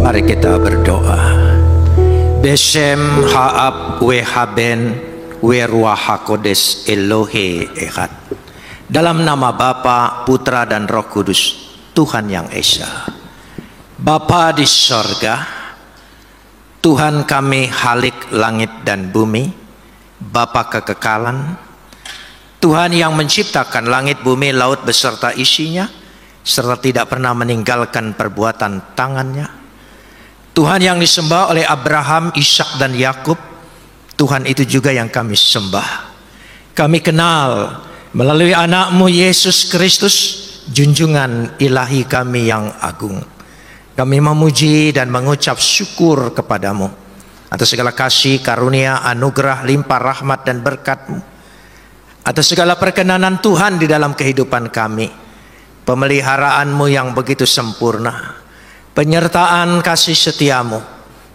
Mari kita berdoa. Beshem ha'ab wehaben weruah hakodes Elohe Echad. Dalam nama Bapa, Putra dan Roh Kudus, Tuhan yang Esa. Bapa di sorga, Tuhan kami Halik langit dan bumi, Bapa kekekalan, Tuhan yang menciptakan langit, bumi, laut beserta isinya, serta tidak pernah meninggalkan perbuatan tangannya. Tuhan yang disembah oleh Abraham, Ishak dan Yakub, Tuhan itu juga yang kami sembah. Kami kenal melalui anak-Mu Yesus Kristus, junjungan ilahi kami yang agung. Kami memuji dan mengucap syukur kepadamu atas segala kasih, karunia, anugerah, limpah rahmat dan berkat-Mu, atas segala perkenanan Tuhan di dalam kehidupan kami, pemeliharaanmu yang begitu sempurna, penyertaan kasih setiamu,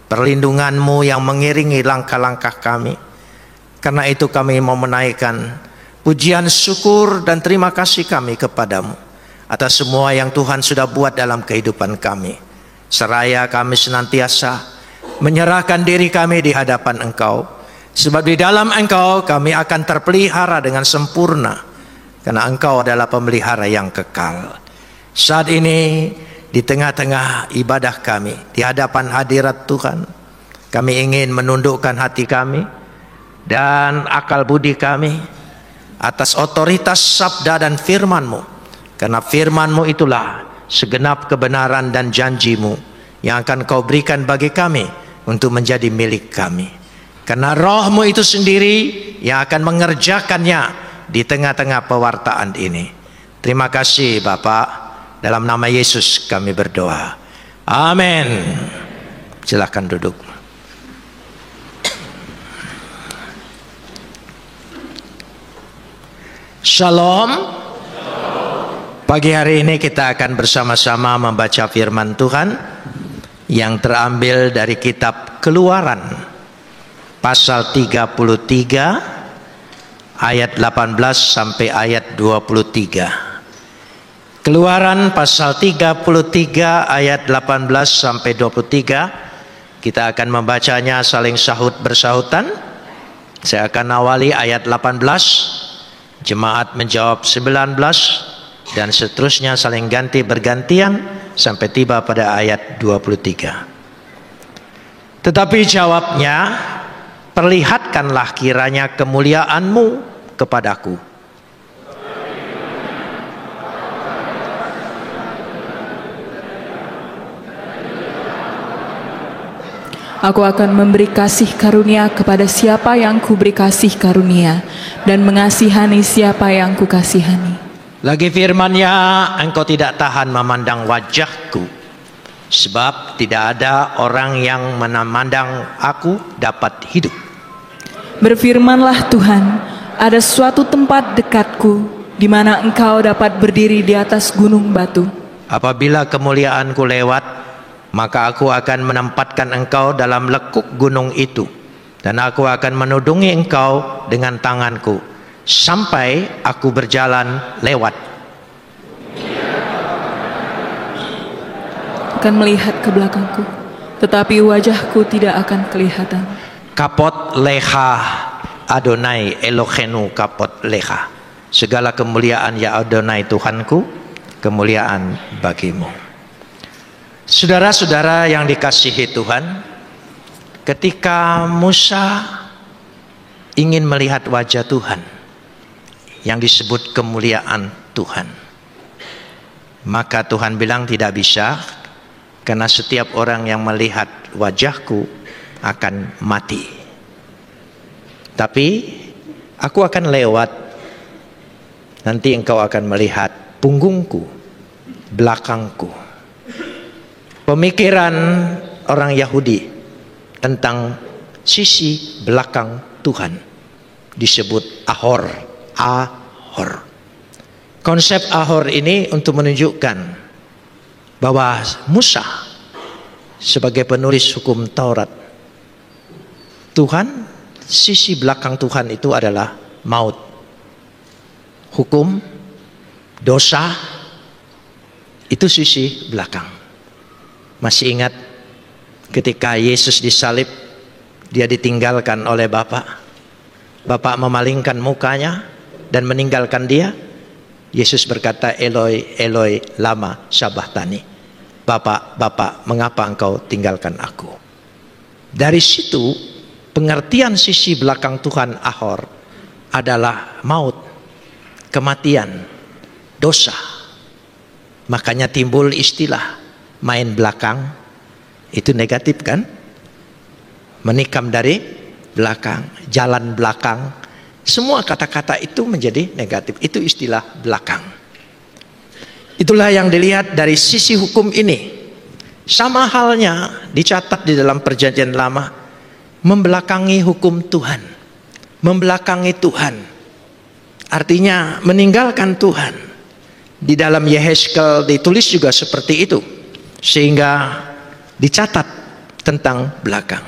perlindunganmu yang mengiringi langkah-langkah kami. Karena itu kami mau menaikkan pujian, syukur dan terima kasih kami kepadamu atas semua yang Tuhan sudah buat dalam kehidupan kami. Seraya kami senantiasa menyerahkan diri kami di hadapan Engkau, sebab di dalam Engkau kami akan terpelihara dengan sempurna, karena Engkau adalah pemelihara yang kekal. Saat ini di tengah-tengah ibadah kami, di hadapan hadirat Tuhan, kami ingin menundukkan hati kami dan akal budi kami atas otoritas sabda dan firman-Mu. Karena firman-Mu itulah segenap kebenaran dan janji-Mu yang akan Kau berikan bagi kami untuk menjadi milik kami. Karena Roh-Mu itu sendiri yang akan mengerjakannya di tengah-tengah pewartaan ini. Terima kasih Bapa. Dalam nama Yesus kami berdoa. Amin. Silakan duduk. Shalom. Pagi hari ini kita akan bersama-sama membaca firman Tuhan yang terambil dari kitab Keluaran pasal 33 ayat 18 sampai ayat 23. Keluaran pasal 33 ayat 18 sampai 23. Kita akan membacanya saling sahut bersahutan. Saya akan awali ayat 18, jemaat menjawab 19, dan seterusnya saling ganti bergantian sampai tiba pada ayat 23. Tetapi jawabnya, perlihatkanlah kiranya kemuliaan-Mu kepadaku. Aku akan memberi kasih karunia kepada siapa yang kuberi kasih karunia, dan mengasihani siapa yang kukasihani. Lagi firman-Nya, engkau tidak tahan memandang wajahku, sebab tidak ada orang yang memandang aku dapat hidup. Berfirmanlah Tuhan, ada suatu tempat dekatku, di mana engkau dapat berdiri di atas gunung batu. Apabila kemuliaanku lewat, maka aku akan menempatkan engkau dalam lekuk gunung itu, dan aku akan menudungi engkau dengan tanganku sampai aku berjalan lewat. Akan melihat ke belakangku, tetapi wajahku tidak akan kelihatan. Kapot leha Adonai Elohenu kapot leha. Segala kemuliaan ya Adonai Tuhanku, kemuliaan bagimu. Saudara-saudara yang dikasihi Tuhan, ketika Musa ingin melihat wajah Tuhan yang disebut kemuliaan Tuhan, maka Tuhan bilang tidak bisa, karena setiap orang yang melihat wajahku akan mati. Tapi aku akan lewat, nanti engkau akan melihat punggungku, belakangku. Pemikiran orang Yahudi tentang sisi belakang Tuhan disebut Ahor. Ahor. Konsep Ahor ini untuk menunjukkan bahwa Musa sebagai penulis hukum Taurat, Tuhan, sisi belakang Tuhan itu adalah maut, hukum, dosa, itu sisi belakang. Masih ingat Ketika Yesus disalib, dia ditinggalkan oleh Bapa. Bapa memalingkan mukanya dan meninggalkan dia. Yesus berkata, Eloi, Eloi, lama sabachthani. Bapa, mengapa engkau tinggalkan aku? Dari situ, pengertian sisi belakang Tuhan Ahor adalah maut, kematian, dosa. Makanya timbul istilah main belakang, itu negatif kan? Menikam dari belakang, jalan belakang, semua kata-kata itu menjadi negatif. Itu istilah belakang. Itulah yang dilihat dari sisi hukum ini. Sama halnya dicatat di dalam Perjanjian Lama, membelakangi hukum Tuhan, membelakangi Tuhan, artinya meninggalkan Tuhan. Di dalam Yehezkel ditulis juga seperti itu, sehingga dicatat tentang belakang.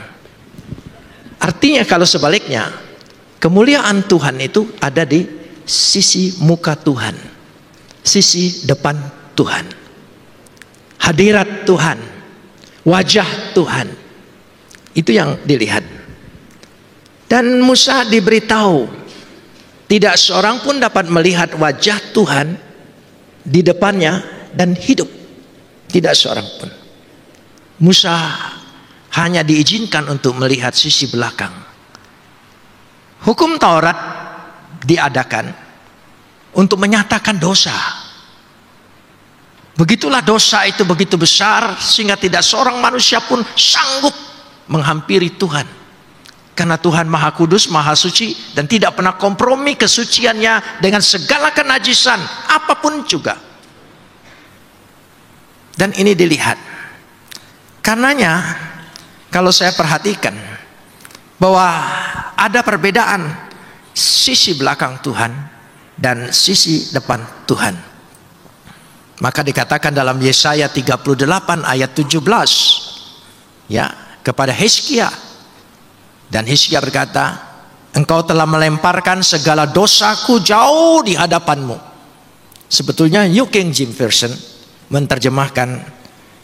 Artinya kalau sebaliknya, kemuliaan Tuhan itu ada di sisi muka Tuhan, sisi depan Tuhan, hadirat Tuhan, wajah Tuhan. Itu yang dilihat. Dan Musa diberitahu, tidak seorang pun dapat melihat wajah Tuhan di depannya dan hidup. Tidak seorang pun. Musa hanya diizinkan untuk melihat sisi belakang. Hukum Taurat diadakan untuk menyatakan dosa. Begitulah dosa itu begitu besar sehingga tidak seorang manusia pun sanggup menghampiri Tuhan. Karena Tuhan Maha Kudus, Maha Suci, dan tidak pernah kompromi kesuciannya dengan segala kenajisan apapun juga. Dan ini dilihat. Karenanya kalau saya perhatikan bahwa ada perbedaan sisi belakang Tuhan dan sisi depan Tuhan. Maka dikatakan dalam Yesaya 38 ayat 17 ya, kepada Hizkia, dan Hizkia berkata, engkau telah melemparkan segala dosaku jauh di hadapanmu. Sebetulnya New King James Version menerjemahkan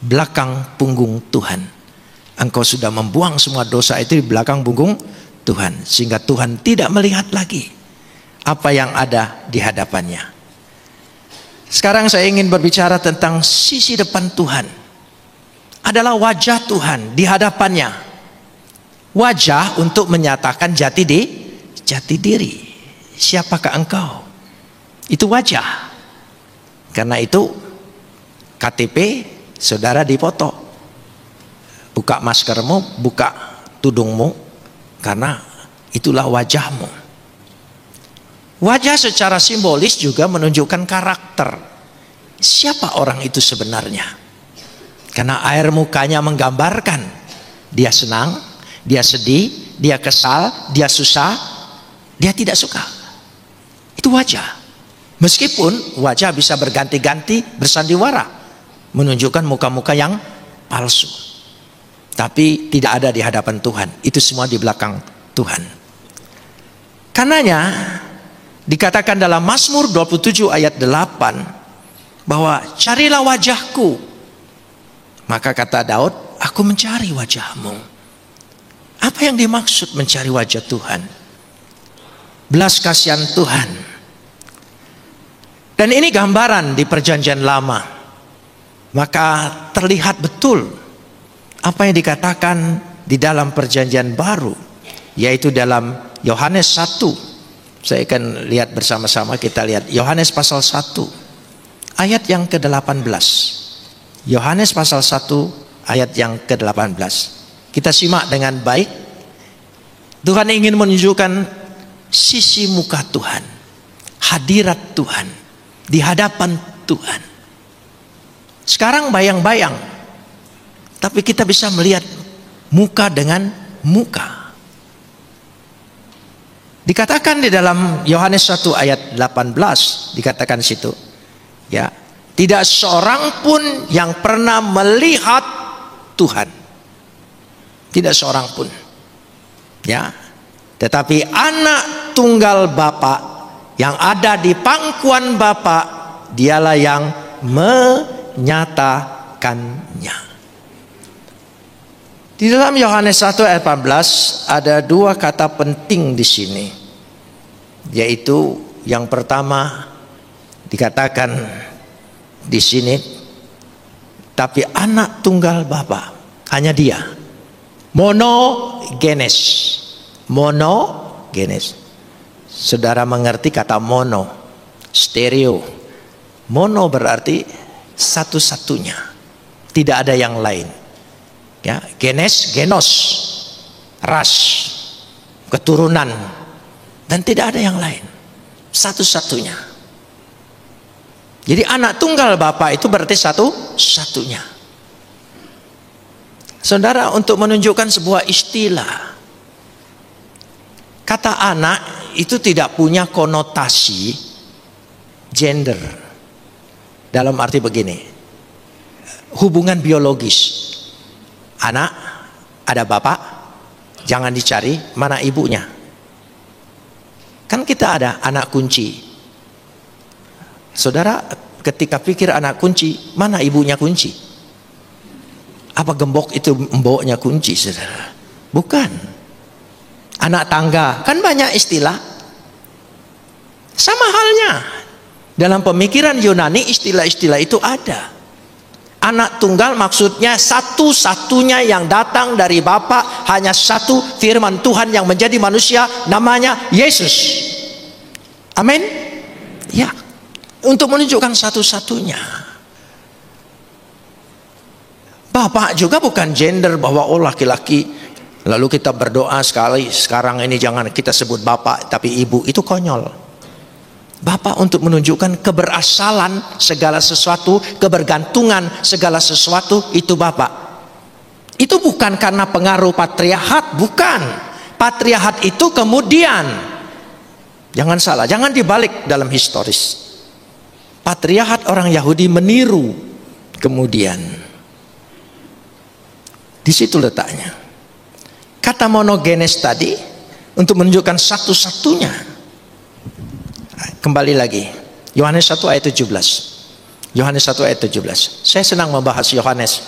belakang punggung Tuhan. Engkau sudah membuang semua dosa itu di belakang punggung Tuhan, sehingga Tuhan tidak melihat lagi apa yang ada di hadapannya. Sekarang saya ingin berbicara tentang sisi depan Tuhan. Adalah wajah Tuhan di hadapannya. Wajah untuk menyatakan jati diri. Siapakah engkau? Itu wajah. Karena itu KTP saudara dipoto. Buka maskermu, buka tudungmu, karena itulah wajahmu. Wajah secara simbolis juga menunjukkan karakter. Siapa orang itu sebenarnya? Karena air mukanya menggambarkan dia senang, dia sedih, dia kesal, dia susah, dia tidak suka. Itu wajah. Meskipun wajah bisa berganti-ganti, bersandiwara, menunjukkan muka-muka yang palsu, tapi tidak ada di hadapan Tuhan. Itu semua di belakang Tuhan. Karenanya dikatakan dalam Mazmur 27 ayat 8 bahwa carilah wajahku. Maka kata Daud, aku mencari wajahmu. Apa yang dimaksud mencari wajah Tuhan? Belas kasihan Tuhan. Dan ini gambaran di Perjanjian Lama. Maka terlihat betul apa yang dikatakan di dalam Perjanjian Baru, yaitu dalam Yohanes 1. Saya akan lihat bersama-sama, kita lihat Yohanes pasal 1 ayat yang ke-18. Yohanes pasal 1 ayat yang ke-18. Kita simak dengan baik. Tuhan ingin menunjukkan sisi muka Tuhan, hadirat Tuhan, di hadapan Tuhan. Sekarang bayang-bayang, tapi kita bisa melihat muka dengan muka. Dikatakan di dalam Yohanes 1 ayat 18, dikatakan situ, ya, tidak seorang pun yang pernah melihat Tuhan. Tidak seorang pun. Ya. Tetapi anak tunggal Bapa yang ada di pangkuan Bapa, dialah yang menyatakannya. Di dalam Yohanes 1 ayat 14 ada dua kata penting di sini. Yaitu yang pertama dikatakan di sini, tapi anak tunggal Bapa, hanya Dia. Monogenes. Monogenes. Saudara mengerti kata mono, stereo. Mono berarti satu-satunya, tidak ada yang lain. Ya, genes, genos, ras, keturunan, dan tidak ada yang lain, satu-satunya. Jadi anak tunggal Bapa itu berarti satu-satunya. Saudara, untuk menunjukkan sebuah istilah, kata anak itu tidak punya konotasi gender. Dalam arti begini, hubungan biologis. Anak, ada bapak, jangan dicari mana ibunya. Kan kita ada anak kunci. Saudara, ketika pikir anak kunci, mana ibunya kunci? Apa gembok itu mboknya kunci, saudara? Bukan. Anak tangga, kan banyak istilah. Sama halnya, dalam pemikiran Yunani istilah-istilah itu ada. Anak tunggal maksudnya satu-satunya yang datang dari Bapa, hanya satu firman Tuhan yang menjadi manusia, namanya Yesus. Amin. Ya, untuk menunjukkan satu-satunya. Bapak juga bukan gender bahwa oh laki-laki, lalu kita berdoa sekali sekarang ini jangan kita sebut bapak tapi ibu, itu konyol. Bapak untuk menunjukkan keberasalan segala sesuatu, kebergantungan segala sesuatu, itu Bapak. Itu bukan karena pengaruh patriarkat, bukan. Patriarkat itu kemudian. Jangan salah, jangan dibalik dalam historis. Patriarkat orang Yahudi meniru kemudian. Di situ letaknya. Kata monogenes tadi untuk menunjukkan satu-satunya. Kembali lagi, Yohanes 1 ayat 17. Yohanes 1 ayat 17. Saya senang membahas Yohanes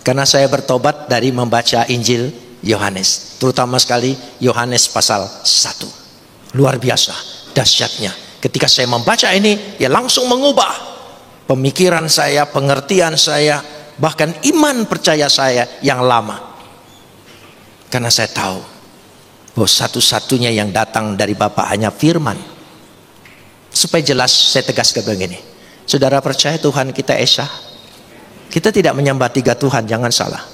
karena saya bertobat dari membaca Injil Yohanes, terutama sekali Yohanes pasal 1. Luar biasa dahsyatnya. Ketika saya membaca ini, ya langsung mengubah pemikiran saya, pengertian saya, bahkan iman percaya saya yang lama. Karena saya tahu bahwa satu-satunya yang datang dari Bapa hanya firman. Supaya jelas saya tegaskan begini. Saudara percaya Tuhan kita Esa? Kita tidak menyembah tiga Tuhan, jangan salah.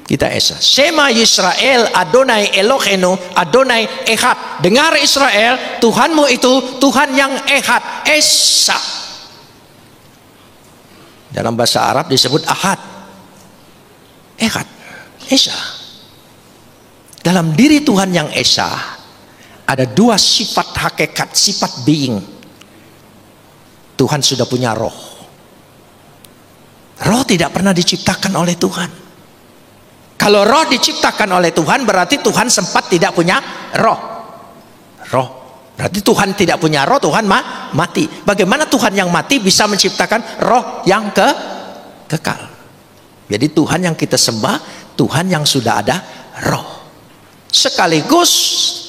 Kita Esa. Shema Yisrael Adonai Elohenu Adonai Echad. Dengar Israel, Tuhanmu itu Tuhan yang Echad, Esa. Dalam bahasa Arab disebut Ahad. Echad, Esa. Dalam diri Tuhan yang Esa ada dua sifat hakikat, sifat being. Tuhan sudah punya roh. Roh tidak pernah diciptakan oleh Tuhan. Kalau roh diciptakan oleh Tuhan, berarti Tuhan sempat tidak punya roh. Roh. Berarti Tuhan tidak punya roh, Tuhan mati. Bagaimana Tuhan yang mati bisa menciptakan roh yang kekal? Jadi Tuhan yang kita sembah, Tuhan yang sudah ada roh. Sekaligus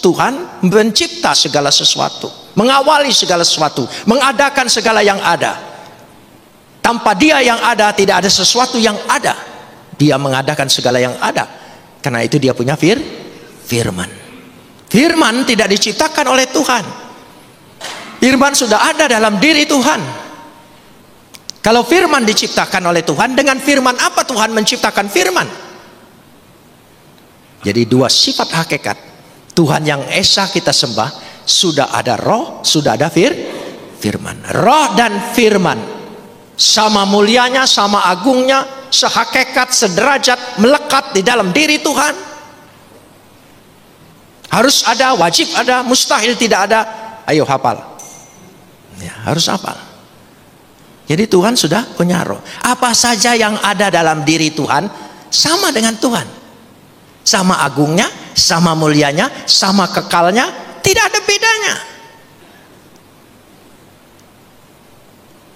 Tuhan mencipta segala sesuatu, mengawali segala sesuatu, mengadakan segala yang ada. Tanpa Dia yang ada, tidak ada sesuatu yang ada. Dia mengadakan segala yang ada. Karena itu Dia punya firman. Firman tidak diciptakan oleh Tuhan. Firman sudah ada dalam diri Tuhan. Kalau firman diciptakan oleh Tuhan, dengan firman apa Tuhan menciptakan firman? Jadi dua sifat hakikat. Tuhan yang Esa kita sembah, sudah ada roh, sudah ada firman. Roh dan firman sama mulianya, sama agungnya, sehakikat, sederajat, melekat di dalam diri Tuhan. Harus ada, wajib ada, mustahil tidak ada. Ayo hafal. Ya, harus hafal. Jadi Tuhan sudah punya roh. Apa saja yang ada dalam diri Tuhan sama dengan Tuhan. Sama agungnya, sama mulianya, sama kekalnya, tidak ada bedanya.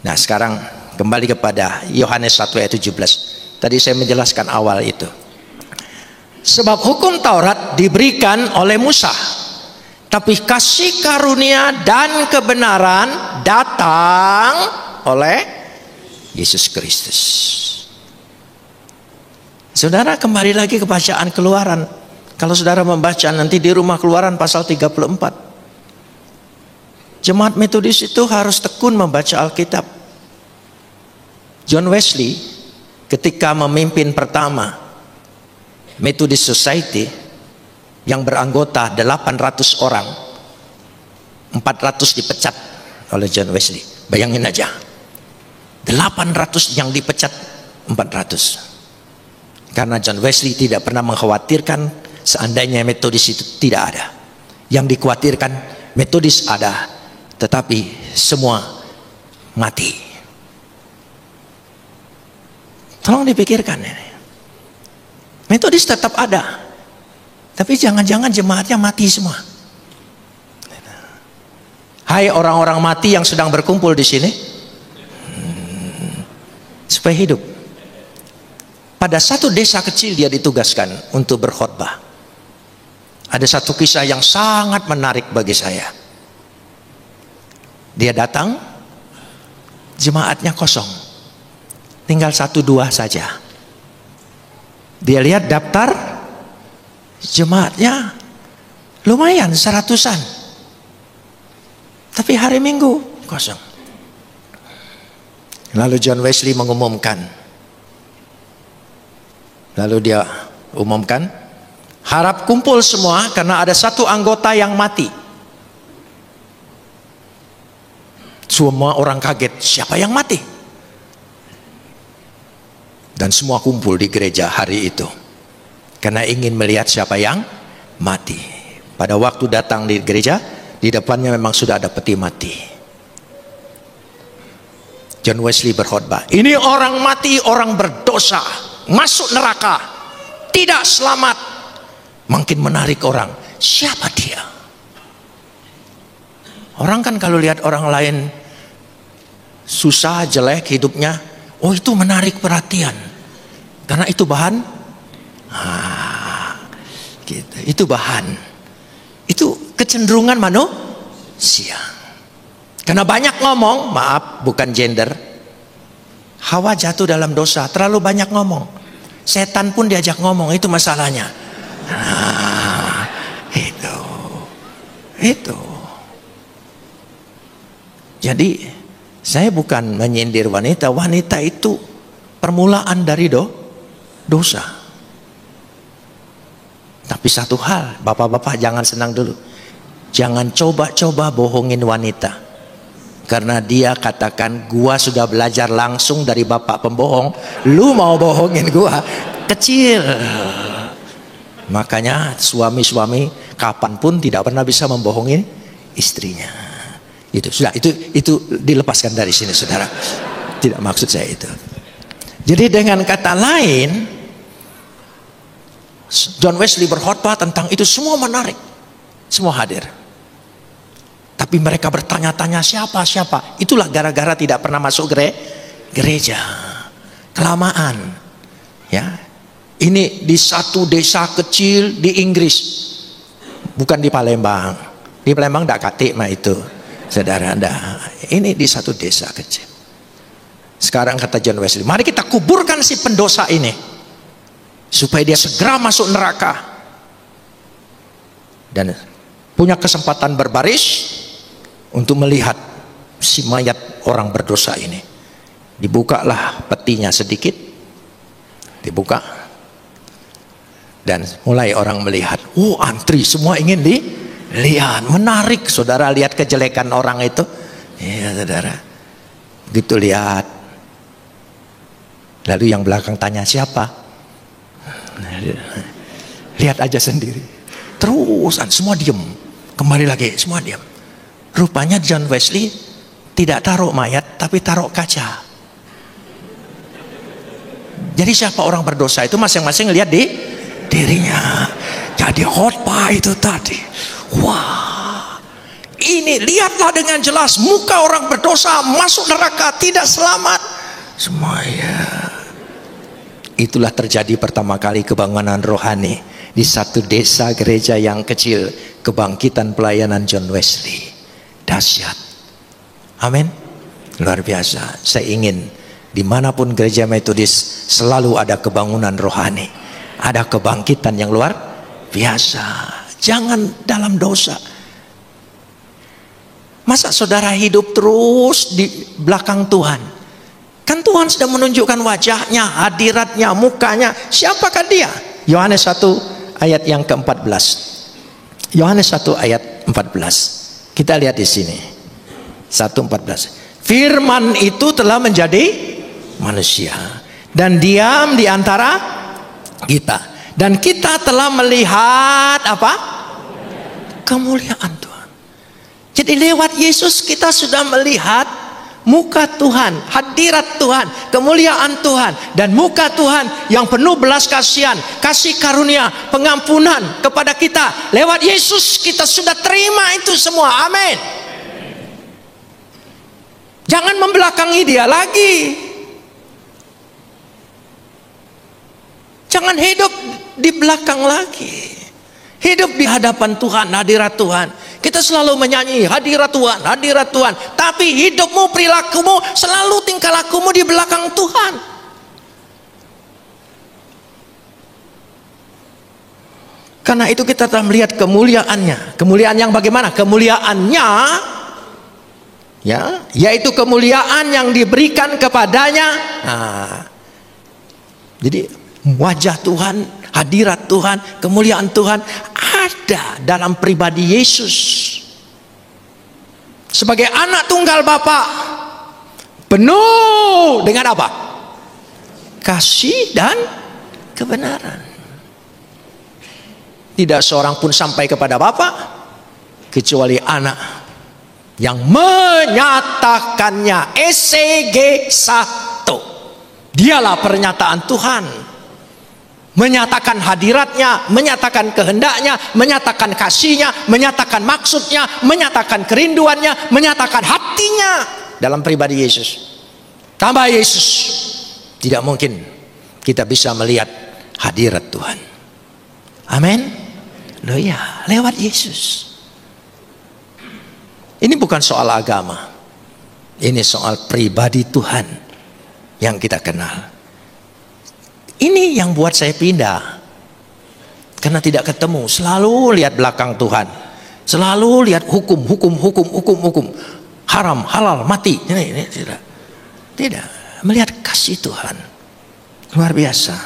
Nah sekarang kembali kepada Yohanes 1 ayat 17. Tadi saya menjelaskan awal itu. Sebab hukum Taurat diberikan oleh Musa, tapi kasih karunia dan kebenaran datang oleh Yesus Kristus. Saudara, kembali lagi ke bacaan Keluaran. Kalau saudara membaca nanti di rumah, Keluaran pasal 34. Jemaat Metodis itu harus tekun membaca Alkitab. John Wesley ketika memimpin pertama Methodist Society yang beranggota 800 orang, 400 dipecat oleh John Wesley. Bayangin aja, 800 yang dipecat, 400. Karena John Wesley tidak pernah mengkhawatirkan seandainya Metodis itu tidak ada. Yang dikhawatirkan Metodis ada, tetapi semua mati. Tolong dipikirkan ini. Metodis tetap ada, tapi jangan-jangan jemaatnya mati semua. Hai orang-orang mati yang sedang berkumpul di sini, supaya hidup. Pada satu desa kecil dia ditugaskan untuk berkhotbah. Ada satu kisah yang sangat menarik bagi saya. Dia datang, jemaatnya kosong, tinggal 1-2 saja. Dia lihat daftar jemaatnya lumayan 100-an, tapi hari Minggu kosong. Lalu John Wesley mengumumkan, lalu dia umumkan, harap kumpul semua karena ada satu anggota yang mati. Semua orang kaget, siapa yang mati? Dan semua kumpul di gereja hari itu karena ingin melihat siapa yang mati. Pada waktu datang di gereja, di depannya memang sudah ada peti mati. John Wesley berkhotbah, ini orang mati, orang berdosa, masuk neraka, tidak selamat. Makin menarik orang, siapa dia? Orang kan kalau lihat orang lain susah, jelek hidupnya, oh itu menarik perhatian, karena itu bahan, gitu. Itu bahan, itu kecenderungan manusia. Karena banyak ngomong, maaf bukan gender, Hawa jatuh dalam dosa, terlalu banyak ngomong. Setan pun diajak ngomong, itu masalahnya. Itu. Jadi saya bukan menyindir wanita. Wanita itu permulaan dari dosa. Tapi satu hal, bapak-bapak jangan senang dulu. Jangan coba-coba bohongin wanita. Karena dia katakan, gua sudah belajar langsung dari bapak pembohong, lu mau bohongin gua, kecil. Makanya suami-suami kapanpun tidak pernah bisa membohongin istrinya. Itu sudah, itu dilepaskan dari sini, saudara. Tidak maksud saya itu. Jadi dengan kata lain, John Wesley berkhotbah tentang itu, semua menarik, semua hadir. Tapi mereka bertanya-tanya siapa. Itulah gara-gara tidak pernah masuk gereja, kelamaan. Ya, ini di satu desa kecil di Inggris, bukan di Palembang. Di Palembang tidak katik mah itu, saudara. Ini di satu desa kecil. Sekarang kata John Wesley, mari kita kuburkan si pendosa ini, supaya dia segera masuk neraka dan punya kesempatan berbaris untuk melihat si mayat orang berdosa ini. Dibukalah petinya sedikit, dibuka, dan mulai orang melihat. Oh, antri, semua ingin dilihat. Menarik, saudara, lihat kejelekan orang itu. Iya, saudara. Begitu lihat, lalu yang belakang tanya siapa? Lihat aja sendiri. Terusan semua diem. Kembali lagi, semua diem. Rupanya John Wesley tidak taruh mayat, tapi taruh kaca. Jadi siapa orang berdosa itu masing-masing lihat di dirinya. Jadi khotbah itu tadi, wah, ini lihatlah dengan jelas muka orang berdosa masuk neraka, tidak selamat. Semua ya. Itulah terjadi pertama kali kebangunan rohani di satu desa gereja yang kecil, kebangkitan pelayanan John Wesley. Dahsyat. Amin. Luar biasa. Saya ingin dimanapun gereja Metodis selalu ada kebangunan rohani, ada kebangkitan yang luar biasa. Jangan dalam dosa. Masa saudara hidup terus di belakang Tuhan? Kan Tuhan sudah menunjukkan wajahnya, hadiratnya, mukanya. Siapakah dia? Yohanes 1 ayat yang ke-14. Yohanes 1 ayat 14. Kita lihat di sini. 1:14. Firman itu telah menjadi manusia dan diam di antara kita. Dan kita telah melihat apa? Kemuliaan Tuhan. Jadi lewat Yesus kita sudah melihat muka Tuhan, hadirat Tuhan, kemuliaan Tuhan, dan muka Tuhan yang penuh belas kasihan, kasih karunia, pengampunan kepada kita. Lewat Yesus kita sudah terima itu semua. Amin. Jangan membelakangi dia lagi. Jangan hidup di belakang lagi. Hidup di hadapan Tuhan, hadirat Tuhan. Kita selalu menyanyi hadirat Tuhan, hadirat Tuhan. Tapi hidupmu, perilakumu, selalu tingkah lakumu di belakang Tuhan. Karena itu kita telah melihat kemuliaannya. Kemuliaan yang bagaimana? Kemuliaannya, ya, yaitu kemuliaan yang diberikan kepadanya. Nah, jadi wajah Tuhan, hadirat Tuhan, kemuliaan Tuhan ada dalam pribadi Yesus. Sebagai anak tunggal Bapa, penuh dengan apa? Kasih dan kebenaran. Tidak seorang pun sampai kepada Bapa kecuali anak yang menyatakannya. ECG 1. Dialah pernyataan Tuhan. Menyatakan hadiratnya, menyatakan kehendaknya, menyatakan kasihnya, menyatakan maksudnya, menyatakan kerinduannya, menyatakan hatinya dalam pribadi Yesus. Tanpa Yesus tidak mungkin kita bisa melihat hadirat Tuhan. Amin. Loh ya, lewat Yesus. Ini bukan soal agama. Ini soal pribadi Tuhan yang kita kenal. Ini yang buat saya pindah. Karena tidak ketemu. Selalu lihat belakang Tuhan. Selalu lihat hukum. Haram, halal, mati. Ini tidak. Tidak. Melihat kasih Tuhan. Luar biasa.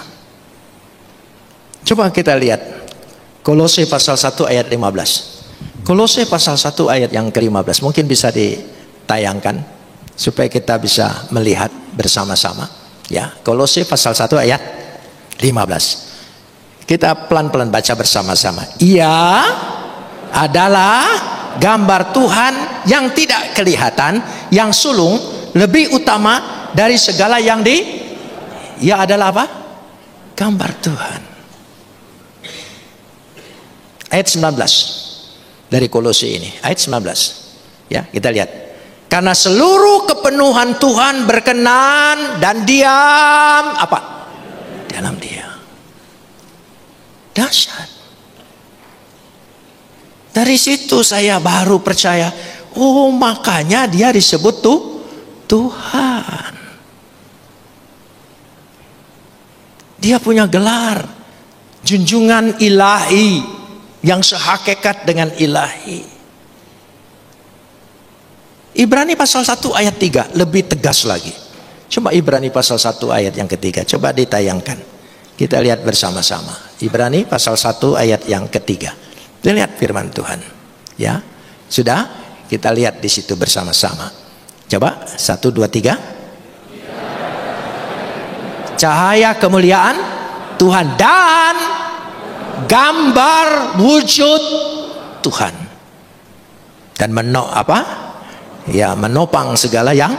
Coba kita lihat. Kolose pasal 1 ayat 15. Kolose pasal 1 ayat yang ke-15. Mungkin bisa ditayangkan. Supaya kita bisa melihat bersama-sama. Ya, Kolose pasal 1 ayat 15. Kita pelan-pelan baca bersama-sama. Ia adalah gambar Tuhan yang tidak kelihatan, yang sulung, lebih utama dari segala yang Ia adalah apa? Gambar Tuhan. Ayat 19 dari Kolose ini. Ayat 19. Ya, kita lihat. Karena seluruh kepenuhan Tuhan berkenan dan diam apa? Dalam dia. Dahsyat. Dari situ saya baru percaya. Oh, makanya dia disebut Tuhan. Dia punya gelar junjungan ilahi yang sehakikat dengan ilahi. Ibrani pasal 1 ayat 3 lebih tegas lagi. Coba Ibrani pasal 1 ayat yang ketiga. Coba ditayangkan. Kita lihat bersama-sama. Ibrani pasal 1 ayat yang ketiga. Kita lihat firman Tuhan. Ya, sudah? Kita lihat di situ bersama-sama. Coba 1, 2, 3. Cahaya kemuliaan Tuhan dan gambar wujud Tuhan. Dan menopang segala yang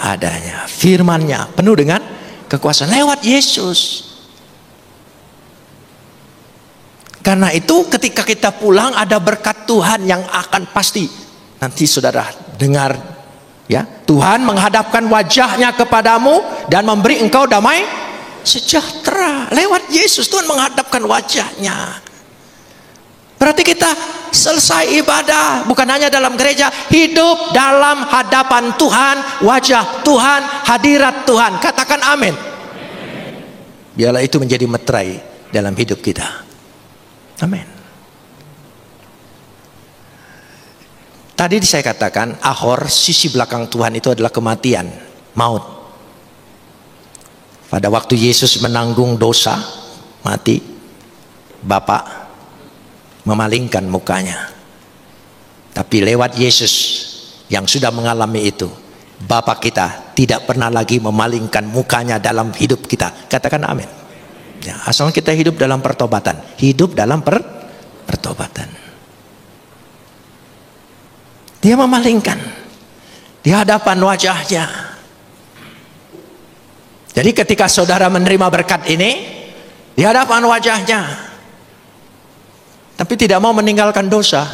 adanya. Firman-Nya penuh dengan kekuasaan lewat Yesus. Karena itu ketika kita pulang ada berkat Tuhan yang akan pasti. Nanti saudara dengar, ya, Tuhan menghadapkan wajahnya kepadamu dan memberi engkau damai sejahtera. Lewat Yesus Tuhan menghadapkan wajahnya Berarti kita selesai ibadah, bukan hanya dalam gereja, hidup dalam hadapan Tuhan, wajah Tuhan, hadirat Tuhan. Katakan amin. Biarlah itu menjadi meterai dalam hidup kita. Amin. Tadi saya katakan, Ahor, sisi belakang Tuhan itu adalah kematian, maut. Pada waktu Yesus menanggung dosa, mati, Bapa memalingkan mukanya. Tapi lewat Yesus yang sudah mengalami itu, Bapa kita tidak pernah lagi memalingkan mukanya dalam hidup kita. Katakan amin. Ya, asal kita hidup dalam pertobatan, hidup dalam pertobatan. Dia memalingkan di hadapan wajahnya. Jadi ketika saudara menerima berkat ini di hadapan wajahnya, tapi tidak mau meninggalkan dosa,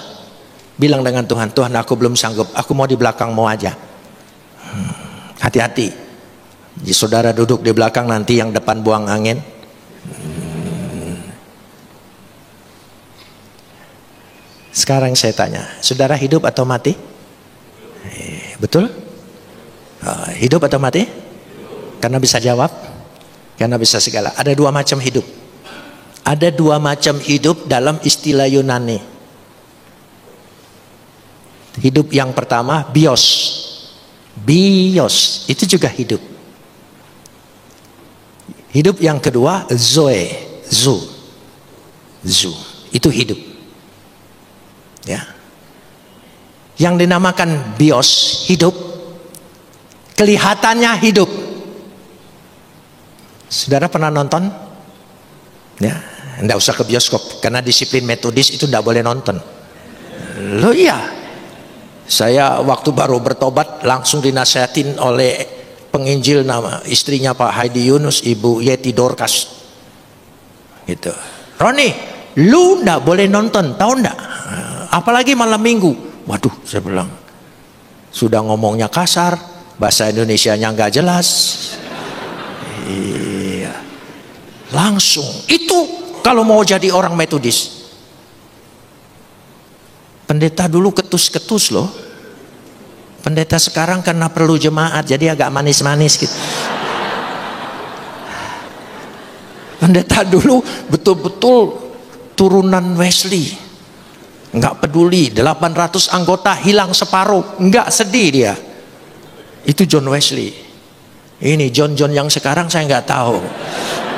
bilang dengan Tuhan, Tuhan aku belum sanggup, aku mau di belakangmu aja. Hati-hati, saudara duduk di belakang, nanti yang depan buang angin. Sekarang saya tanya, saudara hidup atau mati? Betul? Hidup atau mati? Karena bisa jawab, karena bisa segala. Ada dua macam hidup. Ada dua macam hidup dalam istilah Yunani. Hidup yang pertama bios. Bios itu juga hidup. Hidup yang kedua zoe. Zu itu hidup. Ya. Yang dinamakan bios, hidup, kelihatannya hidup. Saudara pernah nonton? Ya, enggak usah ke bioskop karena disiplin metodis itu enggak boleh nonton. Loh iya. Saya waktu baru bertobat langsung dinasihatin oleh penginjil, nama istrinya Pak Haidi Yunus, Ibu Yeti Dorcas. Gitu. Roni, lu enggak boleh nonton, tahu enggak? Apalagi malam minggu. Waduh, saya bilang. Sudah ngomongnya kasar, bahasa Indonesianya enggak jelas. Iya. Langsung itu kalau mau jadi orang metodis. Pendeta dulu ketus-ketus loh. Pendeta sekarang karena perlu jemaat jadi agak manis-manis gitu. Pendeta dulu betul-betul turunan Wesley. Enggak peduli 800 anggota hilang separuh, enggak sedih dia. Itu John Wesley. Ini John yang sekarang saya nggak tahu.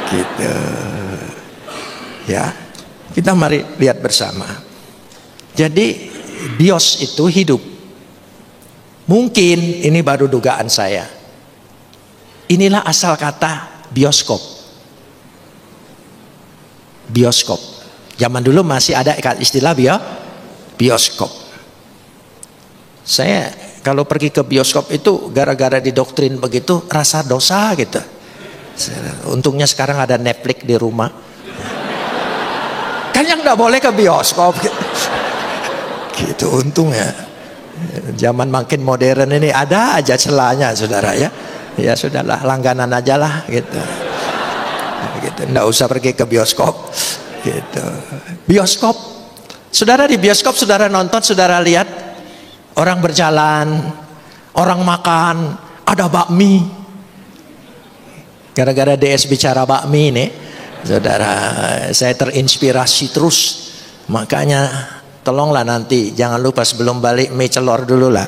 Gitu. Ya, kita mari lihat bersama. Jadi bios itu hidup. Mungkin ini baru dugaan saya. Inilah asal kata bioskop. Bioskop. Zaman dulu masih ada istilah bioskop. Saya kalau pergi ke bioskop itu gara-gara didoktrin begitu rasa dosa gitu. Untungnya sekarang ada Netflix di rumah. Kan yang nggak boleh ke bioskop gitu untungnya. Zaman makin modern ini ada aja celahnya saudara ya. Ya sudahlah, langganan aja lah gitu. Gitu, nggak usah pergi ke bioskop gitu. Bioskop, saudara di bioskop saudara nonton, saudara lihat orang berjalan, orang makan, ada bakmi. Gara-gara DS bicara bakmi ini, saudara, saya terinspirasi terus. Makanya tolonglah nanti jangan lupa sebelum balik mie celor dulu lah.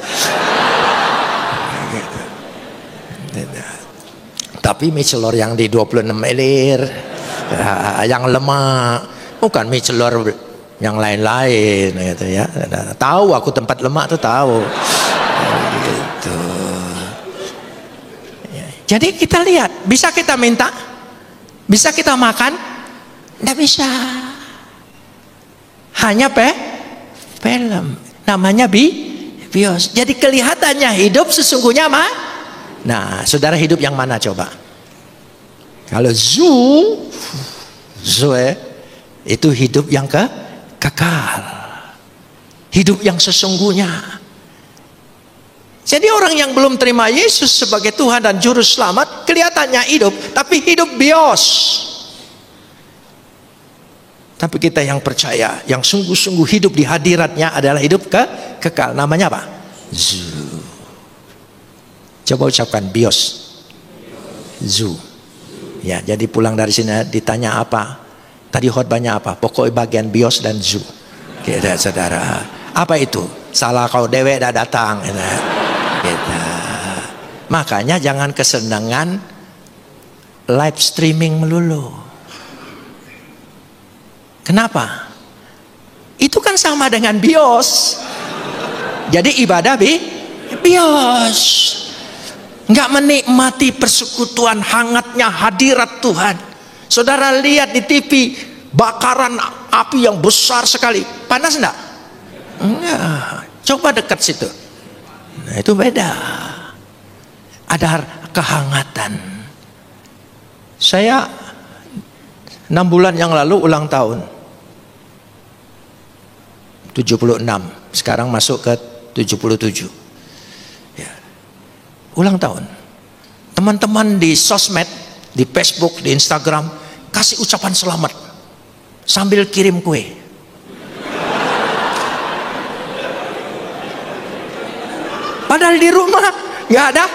Tapi mie celor yang di 26 elir, yang lemak, bukan mie celor yang lain-lain gitu ya. Tahu aku tempat lemak tuh tahu. Gitu. Jadi kita lihat, bisa kita minta, bisa kita makan, nggak bisa. Hanya film, namanya bios. Jadi kelihatannya hidup, sesungguhnya mah. Nah, saudara hidup yang mana coba? Kalau zoe itu hidup yang kekal, hidup yang sesungguhnya. Jadi orang yang belum terima Yesus sebagai Tuhan dan Juru Selamat kelihatannya hidup, tapi hidup bios. Tapi kita yang percaya, yang sungguh-sungguh hidup di hadiratnya adalah hidup kekal. Namanya apa? Zu. Coba ucapkan bios. Zu. Ya, jadi pulang dari sini ditanya apa? Tadi khotbahnya apa? Pokoknya bagian bios dan zu. Kita saudara. Apa itu? Salah kau dewe dah datang. Kita. Makanya jangan kesenangan live streaming melulu. Kenapa? Itu kan sama dengan bios. Jadi ibadah bios. Nggak menikmati persekutuan hangatnya hadirat Tuhan. Saudara lihat di TV bakaran api yang besar sekali. Panas enggak? Enggak. Coba dekat situ. Nah, itu beda. Ada kehangatan. Saya 6 bulan yang lalu ulang tahun 76. Sekarang masuk ke 77. Ya. Ulang tahun. Teman-teman di sosmed, di Facebook, di Instagram kasih ucapan selamat sambil kirim kue. Padahal di rumah nggak ada.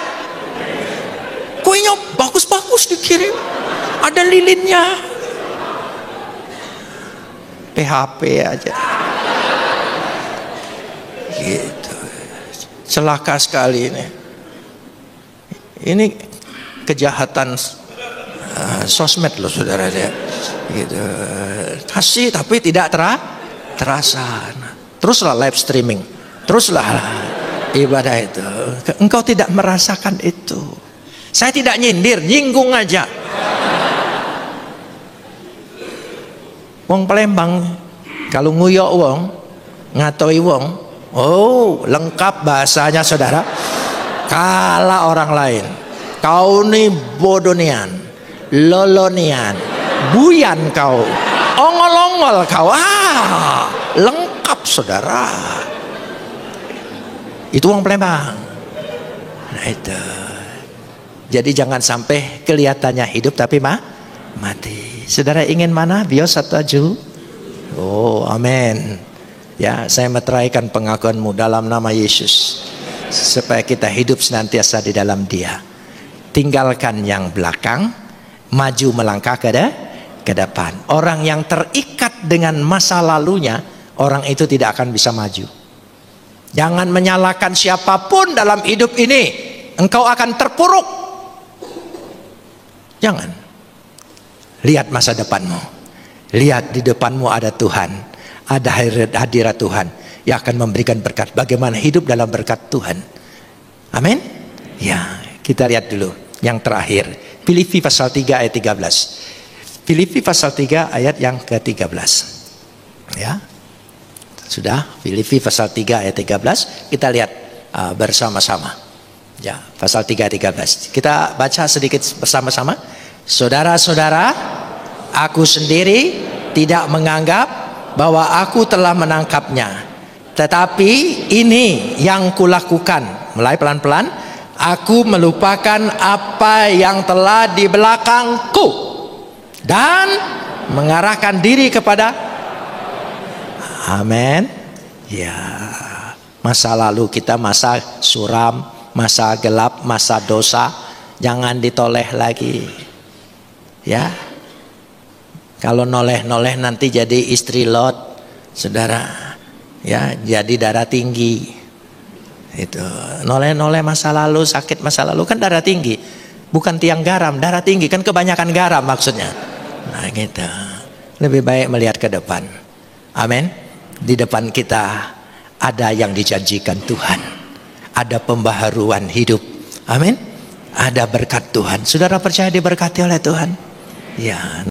Kuenya bagus-bagus dikirim. Ada lilinnya. PHP aja. Gitu. Celaka sekali ini. Ini kejahatan sosmed loh saudara ya. Gitu. Kasih tapi tidak terasa. Teruslah live streaming. Teruslah ibadah itu. Engkau tidak merasakan itu. Saya tidak nyindir, nyinggung aja. Wong Palembang kalau nguyok wong, ngatoi wong, oh lengkap bahasanya saudara. Kalah orang lain. Kau nih bodonian, lolonian, buyan kau, ongol-ongol kau, lengkap saudara. Itu wong Palembang. Nah itu. Jadi jangan sampai kelihatannya hidup tapi mati. Saudara ingin mana? Bios atau ju? Oh, amin. Ya, saya meteraikan pengakuanmu dalam nama Yesus. Supaya kita hidup senantiasa di dalam Dia. Tinggalkan yang belakang, maju melangkah ke depan. Orang yang terikat dengan masa lalunya, orang itu tidak akan bisa maju. Jangan menyalahkan siapapun dalam hidup ini. Engkau akan terpuruk. Jangan. Lihat masa depanmu. Lihat di depanmu ada Tuhan. Ada hadirat Tuhan yang akan memberikan berkat. Bagaimana hidup dalam berkat Tuhan. Amin. Ya, kita lihat dulu yang terakhir. Filipi pasal 3 ayat 13. Filipi pasal 3 ayat yang ke-13. Ya. Sudah, Filipi pasal 3 ayat 13. Kita lihat bersama-sama. Ya, pasal 3 ayat 13. Kita baca sedikit bersama-sama. Saudara-saudara, aku sendiri tidak menganggap bahwa aku telah menangkapnya. Tetapi ini yang kulakukan. Mulai pelan-pelan. Aku melupakan apa yang telah di belakangku. Dan mengarahkan diri kepada. Amin. Ya. Masa lalu kita masa suram, masa gelap, masa dosa. Jangan ditoleh lagi. Ya. Kalau noleh-noleh nanti jadi istri Lot, saudara. Ya, jadi darah tinggi. Itu. Noleh-noleh masa lalu, sakit masa lalu kan darah tinggi. Bukan tiang garam, darah tinggi kan kebanyakan garam maksudnya. Nah, gitu. Lebih baik melihat ke depan. Amin. Di depan kita ada yang dijanjikan Tuhan. Ada pembaharuan hidup. Amin. Ada berkat Tuhan. Saudara percaya diberkati oleh Tuhan? Ya,